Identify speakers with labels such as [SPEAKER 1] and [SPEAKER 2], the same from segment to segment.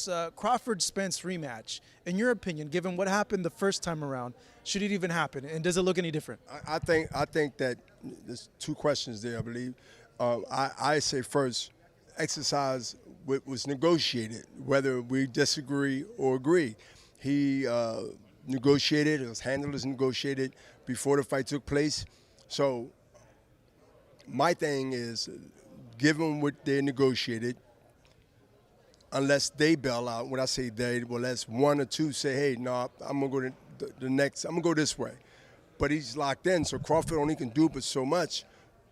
[SPEAKER 1] Crawford-Spence rematch, in your opinion, given what happened the first time around, should it even happen? And does it look any different?
[SPEAKER 2] I think that there's two questions there, I believe. I say first, exercise what was negotiated, whether we disagree or agree. He negotiated, it was handled as negotiated before the fight took place. So my thing is, given what they negotiated, unless they bail out, when I say they, well, that's one or two say, hey, no, I'm going to go to the next, I'm going to go this way. But he's locked in, so Crawford only can do but so much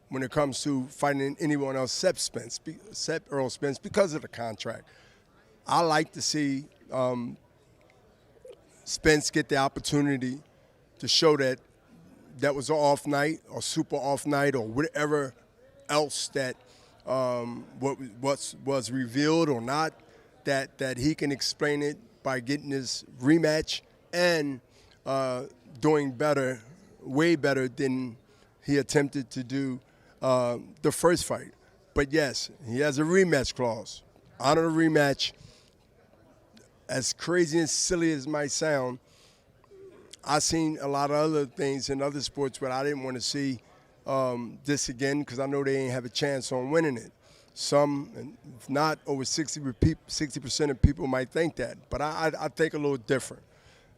[SPEAKER 2] when it comes to fighting anyone else except Errol Spence because of the contract. I like to see Spence get the opportunity to show that that was an off night or super off night or whatever else that what was revealed or not, that he can explain it by getting his rematch and doing better, way better than he attempted to do the first fight. But yes, he has a rematch clause. Honor the rematch. As crazy and silly as it might sound, I've seen a lot of other things in other sports where I didn't want to see this again because I know they ain't have a chance on winning it. Some, if not over 60% of people might think that, but I think a little different.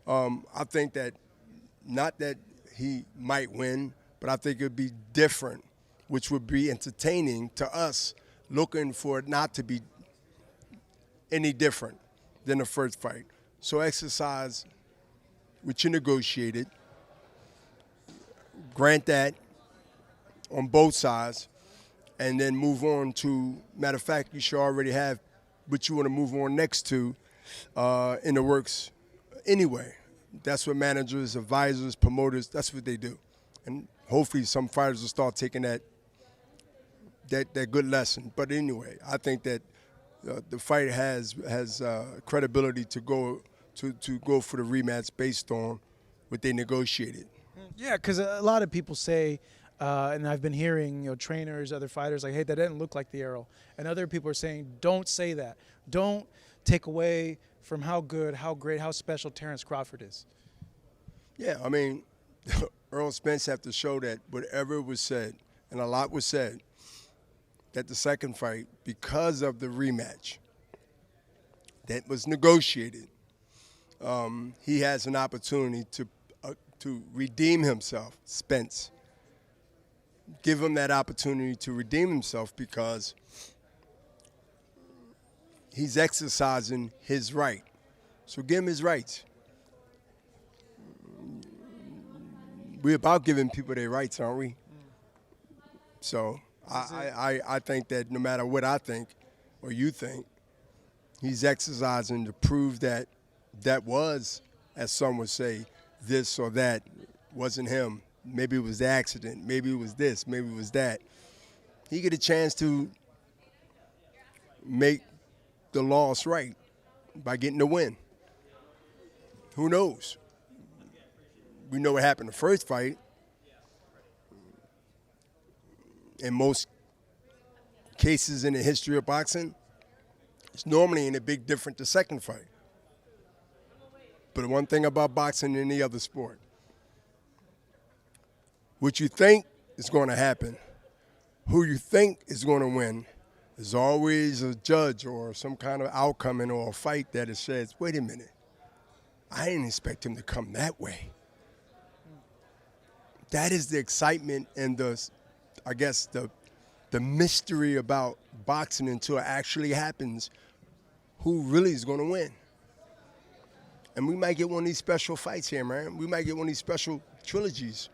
[SPEAKER 2] I think that not that he might win, but I think it would be different, which would be entertaining to us looking for it not to be any different than the first fight. So exercise what you negotiated, grant that on both sides, and then move on to, matter of fact, you should already have what you want to move on next to in the works anyway. That's what managers, advisors, promoters, that's what they do. And hopefully some fighters will start taking that good lesson. But anyway, I think that the fight has credibility to go for the rematch based on what they negotiated.
[SPEAKER 1] Yeah, because a lot of people say, and I've been hearing, trainers, other fighters like, hey, that didn't look like the Errol. And other people are saying, don't say that. Don't take away from how good, how great, how special Terence Crawford is.
[SPEAKER 2] Yeah, I mean, Errol Spence have to show that whatever was said, and a lot was said, that the second fight, because of the rematch that was negotiated, he has an opportunity to redeem himself, Spence. Give him that opportunity to redeem himself because he's exercising his right. So give him his rights. We're about giving people their rights, aren't we? So I think that no matter what I think or you think, he's exercising to prove that that was, as some would say, this or that wasn't him. Maybe it was the accident. Maybe it was this. Maybe it was that. He get a chance to make the loss right by getting the win. Who knows? We know what happened the first fight. In most cases in the history of boxing, it's normally in a big different the second fight. But one thing about boxing than any other sport, what you think is going to happen, who you think is going to win, there's always a judge or some kind of outcome in or a fight that it says, wait a minute, I didn't expect him to come that way. That is the excitement and I guess the mystery about boxing until it actually happens, who really is going to win. And we might get one of these special fights here, man. We might get one of these special trilogies.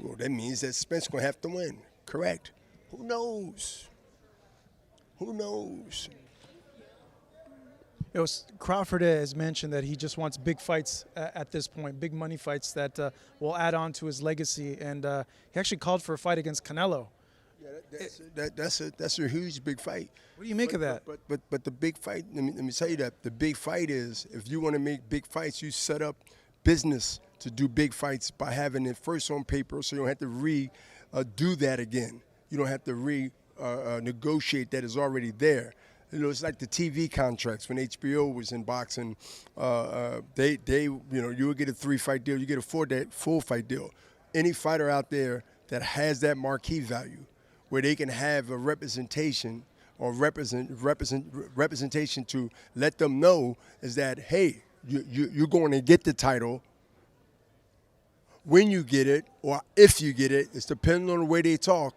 [SPEAKER 2] Well, that means that Spence going to have to win. Correct. Who knows? Who knows?
[SPEAKER 1] Crawford has mentioned that he just wants big fights at this point, big money fights that will add on to his legacy. And he actually called for a fight against Canelo.
[SPEAKER 2] Yeah, that's a huge big fight.
[SPEAKER 1] What do you make of that?
[SPEAKER 2] But the big fight, let me tell you that the big fight is, if you want to make big fights, you set up business to do big fights by having it first on paper, so you don't have to do that again. You don't have to negotiate that is already there. it's like the TV contracts when HBO was in boxing. You would get a 3-fight deal, you get a full fight deal. Any fighter out there that has that marquee value, where they can have a representation or representation to let them know is that, hey, you're going to get the title. When you get it, or if you get it, it's depending on the way they talk.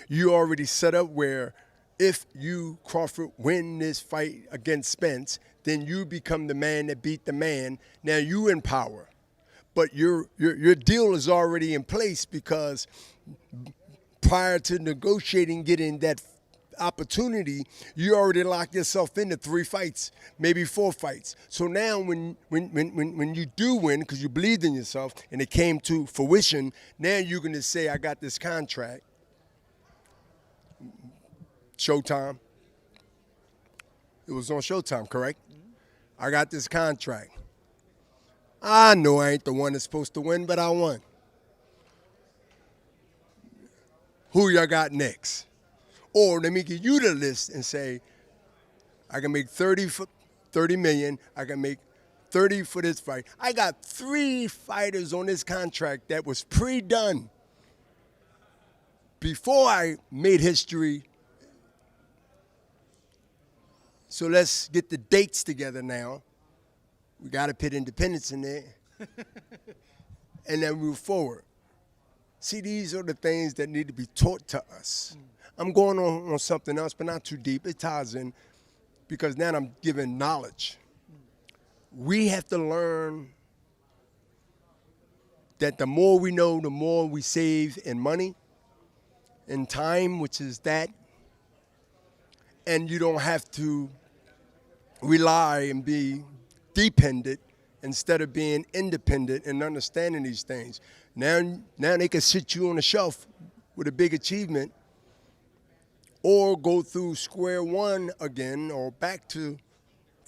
[SPEAKER 2] You already set up where if you, Crawford, win this fight against Spence, then you become the man that beat the man. Now you in power. But your deal is already in place because prior to negotiating getting that opportunity, you already locked yourself into 3 fights, maybe 4 fights. So now when you do win, because you believed in yourself and it came to fruition, now you're going to say, I got this contract. Showtime. It was on Showtime, correct? Mm-hmm. I got this contract. I know I ain't the one that's supposed to win, but I won. Who y'all got next? Or let me give you the list and say, I can make 30 million. I can make 30 for this fight. I got 3 fighters on this contract that was pre-done before I made history. So let's get the dates together now. We got to put independence in there. And then move forward. See, these are the things that need to be taught to us. I'm going on something else, but not too deep. It ties in because now I'm giving knowledge. We have to learn that the more we know, the more we save in money, in time, which is that. And you don't have to rely and be dependent instead of being independent and understanding these things. Now they can sit you on the shelf with a big achievement or go through square one again or back to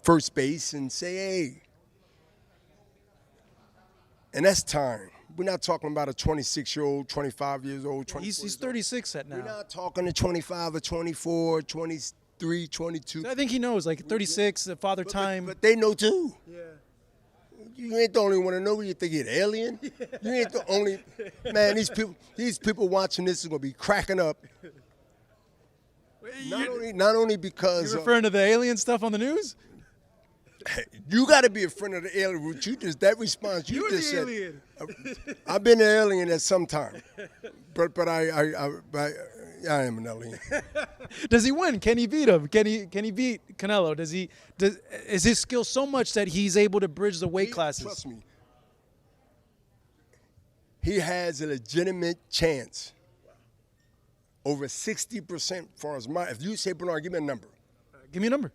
[SPEAKER 2] first base and say, hey. And that's time. We're not talking about a 26-year-old, 25 years old, 24
[SPEAKER 1] He's 36 at now.
[SPEAKER 2] We're not talking to 25 or 24, 23, 22.
[SPEAKER 1] So I think he knows, like 36, Father Time.
[SPEAKER 2] But they know too.
[SPEAKER 1] Yeah.
[SPEAKER 2] You ain't the only one to know. You think you're an alien? You ain't the only. Man, these people watching this is going to be cracking up. Not only because
[SPEAKER 1] You're referring to the alien stuff on the news?
[SPEAKER 2] You got to be a friend of the alien. That response you just said.
[SPEAKER 1] Alien.
[SPEAKER 2] I've been an alien at some time, but I am an alien.
[SPEAKER 1] Does he win? Can he beat him? Can he beat Canelo? Is his skill so much that he's able to bridge the weight classes?
[SPEAKER 2] Trust me. He has a legitimate chance. Over 60% for his mind. If you say, Bernard, give me a number.
[SPEAKER 1] Give me a number.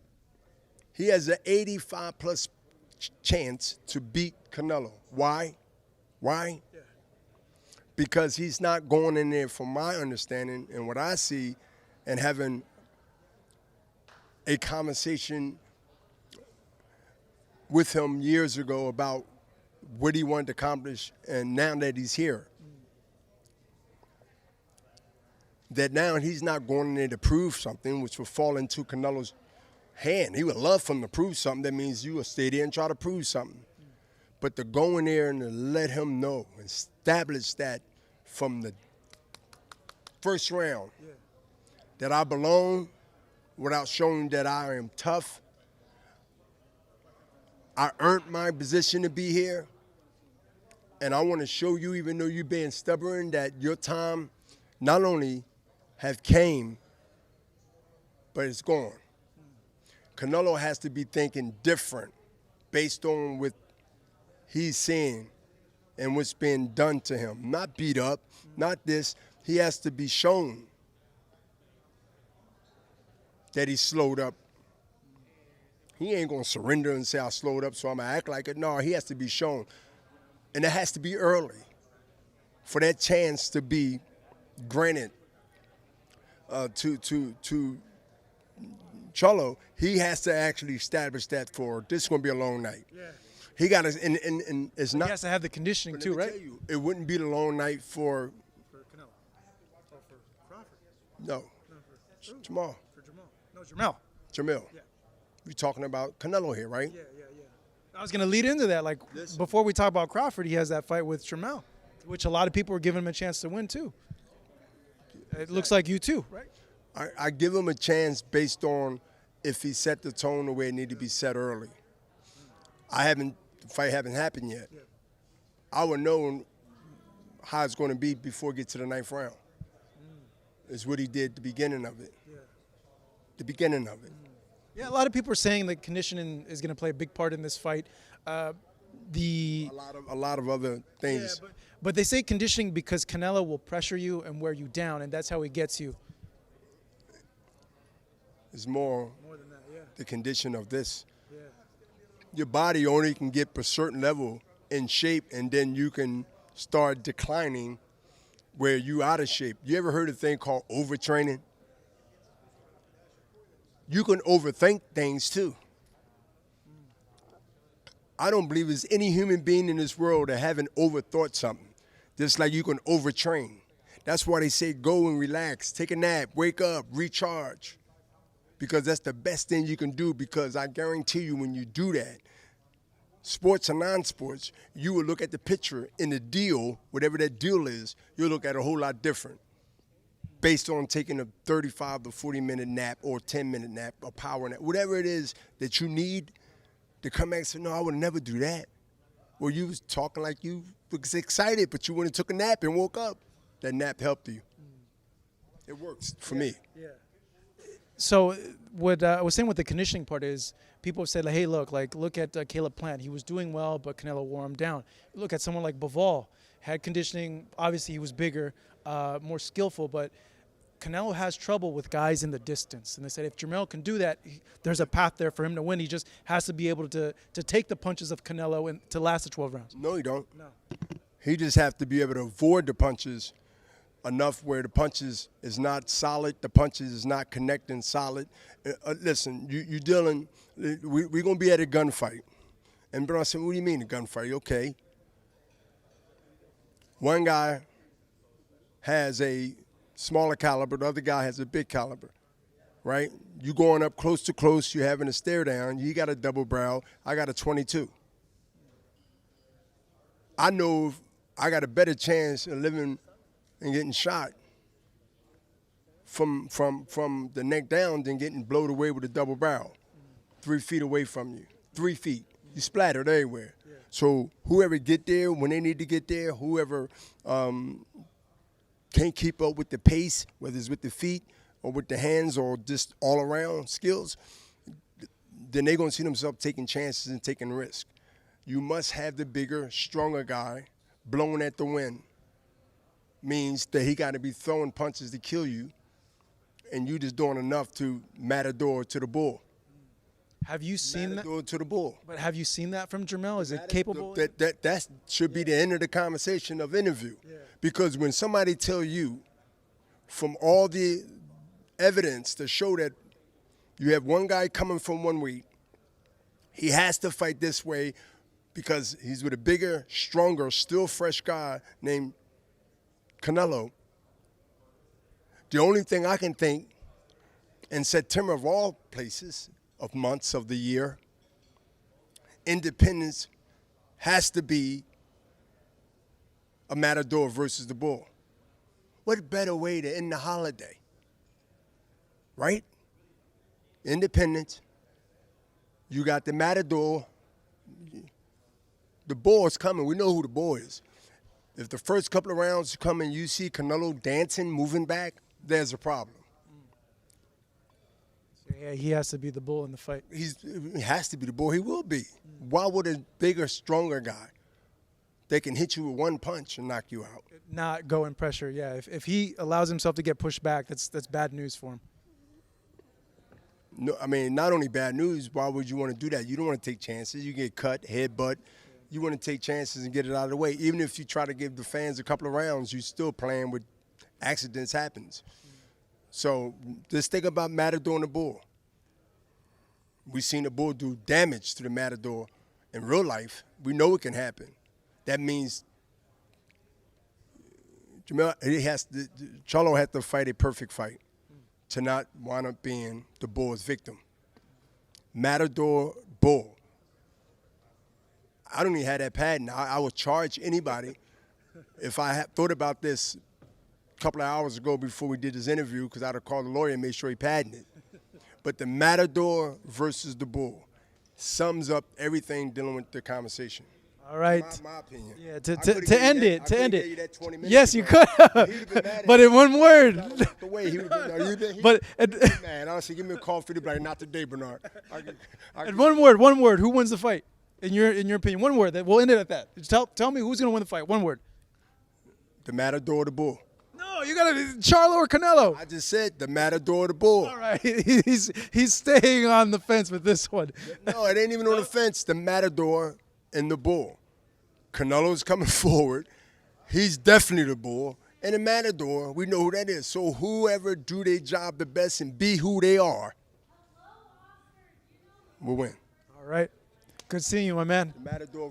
[SPEAKER 2] He has an 85+ chance to beat Canelo. Why? Yeah. Because he's not going in there, from my understanding and what I see, and having a conversation with him years ago about what he wanted to accomplish, and now that he's here, that now he's not going in there to prove something, which will fall into Canelo's hand. He would love for him to prove something. That means you will stay there and try to prove something. But to go in there and to let him know, establish that from the first round, that I belong without showing that I am tough. I earned my position to be here. And I want to show you, even though you're being stubborn, that your time not only have came, but it's gone. Canelo has to be thinking different based on what he's seeing and what's being done to him. Not beat up, not this. He has to be shown that he's slowed up. He ain't going to surrender and say, I slowed up, so I'm going to act like it. No, he has to be shown. And it has to be early for that chance to be granted to Cholo. He has to actually establish that for this is going to be a long night. Yeah. He got to, and it's not.
[SPEAKER 1] He has to have the conditioning too, right?
[SPEAKER 2] Tell you, it wouldn't be the long night for
[SPEAKER 1] Canelo. Or for Crawford.
[SPEAKER 2] No.
[SPEAKER 1] For
[SPEAKER 2] Jamal.
[SPEAKER 1] For Jamal. No, Jamal.
[SPEAKER 2] Jamil.
[SPEAKER 1] Yeah.
[SPEAKER 2] We're talking about Canelo here, right?
[SPEAKER 1] Yeah. I was going to lead into that. Like, before we talk about Crawford, he has that fight with Tramel, which a lot of people are giving him a chance to win, too. It looks like you, too, right?
[SPEAKER 2] I give him a chance based on if he set the tone the way it needed to be set early. The fight haven't happened yet.
[SPEAKER 1] Yeah.
[SPEAKER 2] I would know how it's going to be before it gets to the 9th round. Is what he did at the beginning of it.
[SPEAKER 1] Yeah.
[SPEAKER 2] The beginning of it.
[SPEAKER 1] Yeah, a lot of people are saying that conditioning is going to play a big part in this fight.
[SPEAKER 2] A lot of other things.
[SPEAKER 1] Yeah, but they say conditioning because Canelo will pressure you and wear you down, and that's how he gets you.
[SPEAKER 2] It's more
[SPEAKER 1] than that, yeah.
[SPEAKER 2] the condition of this.
[SPEAKER 1] Yeah.
[SPEAKER 2] Your body only can get a certain level in shape, and then you can start declining where you out of shape. You ever heard of a thing called overtraining? You can overthink things too. I don't believe there's any human being in this world that haven't overthought something. Just like you can overtrain. That's why they say go and relax, take a nap, wake up, recharge. Because that's the best thing you can do, because I guarantee you when you do that, sports or non-sports, you will look at the picture in the deal, whatever that deal is, you'll look at it a whole lot different based on taking a 35 to 40-minute nap or 10-minute nap, a power nap, whatever it is that you need to come back and say, no, I would never do that. Well, you was talking like you was excited, but you went and took a nap and woke up. That nap helped you. It works for me.
[SPEAKER 1] Yeah. So what I was saying with the conditioning part is people have said, like, hey, look at Caleb Plant. He was doing well, but Canelo wore him down. Look at someone like Bivol. Had conditioning. Obviously, he was bigger, more skillful, but Canelo has trouble with guys in the distance. And they said if Jermell can do that, there's a path there for him to win. He just has to be able to take the punches of Canelo and to last the 12 rounds.
[SPEAKER 2] No, he don't.
[SPEAKER 1] No.
[SPEAKER 2] He just have to be able to avoid the punches enough where the punches is not solid, the punches is not connecting solid. Listen, you dealing, we're going to be at a gunfight. And bro, I said, what do you mean a gunfight? Okay. One guy has a smaller caliber, the other guy has a big caliber, right? You going up close to close, you having a stare down, you got a double barrel, I got a 22. I know I got a better chance of living and getting shot from the neck down than getting blown away with a double barrel 3 feet away from you. 3 feet. You splattered everywhere. Yeah. So whoever get there when they need to get there, whoever can't keep up with the pace, whether it's with the feet or with the hands or just all around skills, then they're going to see themselves taking chances and taking risks. You must have the bigger, stronger guy blowing at the wind. Means that he got to be throwing punches to kill you, and you just doing enough to matador to the bull.
[SPEAKER 1] Have you seen
[SPEAKER 2] matador to the bull.
[SPEAKER 1] But have you seen that from Jermell? Is it capable?
[SPEAKER 2] That should be the end of the conversation of interview. Yeah. Because when somebody tell you from all the evidence to show that you have one guy coming from one weight, he has to fight this way because he's with a bigger, stronger, still fresh guy named Canelo. The only thing I can think in September of all places, of months of the year, Independence has to be a matador versus the bull. What better way to end the holiday, right? Independence, you got the matador, the bull is coming. We know who the bull is. If the first couple of rounds come and you see Canelo dancing, moving back, there's a problem.
[SPEAKER 1] Yeah, he has to be the bull in the fight.
[SPEAKER 2] He has to be the bull. He will be. Why would a bigger, stronger guy that can hit you with one punch and knock you out?
[SPEAKER 1] Not go in pressure, yeah. If he allows himself to get pushed back, that's bad news for him.
[SPEAKER 2] No, I mean, not only bad news, why would you want to do that? You don't want to take chances. You get cut, headbutt. You want to take chances and get it out of the way. Even if you try to give the fans a couple of rounds, you're still playing with accidents happens. So just think about Matador and the bull. We've seen the bull do damage to the Matador in real life. We know it can happen. That means Charlo had to fight a perfect fight to not wind up being the bull's victim. Matador, Bull. I don't even have that patent. I would charge anybody if I had thought about this a couple of hours ago before we did this interview, because I'd have called the lawyer and made sure he patented it. But the Matador versus the Bull sums up everything dealing with the conversation.
[SPEAKER 1] All right.
[SPEAKER 2] My opinion.
[SPEAKER 1] Yeah, to end it.
[SPEAKER 2] That 20 minutes
[SPEAKER 1] Yes, you
[SPEAKER 2] ago.
[SPEAKER 1] could. But in one word. But
[SPEAKER 2] Man, honestly, give me a call for the like, not today, Bernard.
[SPEAKER 1] in one word, who wins the fight? In your opinion, one word. We'll end it at that. Just tell me who's gonna win the fight. One word.
[SPEAKER 2] The Matador, the Bull.
[SPEAKER 1] No, you gotta Charlo or Canelo.
[SPEAKER 2] I just said the Matador, the Bull.
[SPEAKER 1] All right, he's staying on the fence with this one.
[SPEAKER 2] No, it ain't even on the fence. The Matador and the Bull. Canelo's coming forward. He's definitely the Bull. And the Matador, we know who that is. So whoever do their job the best and be who they are will win.
[SPEAKER 1] All right. Good seeing you, my man.
[SPEAKER 2] The Matador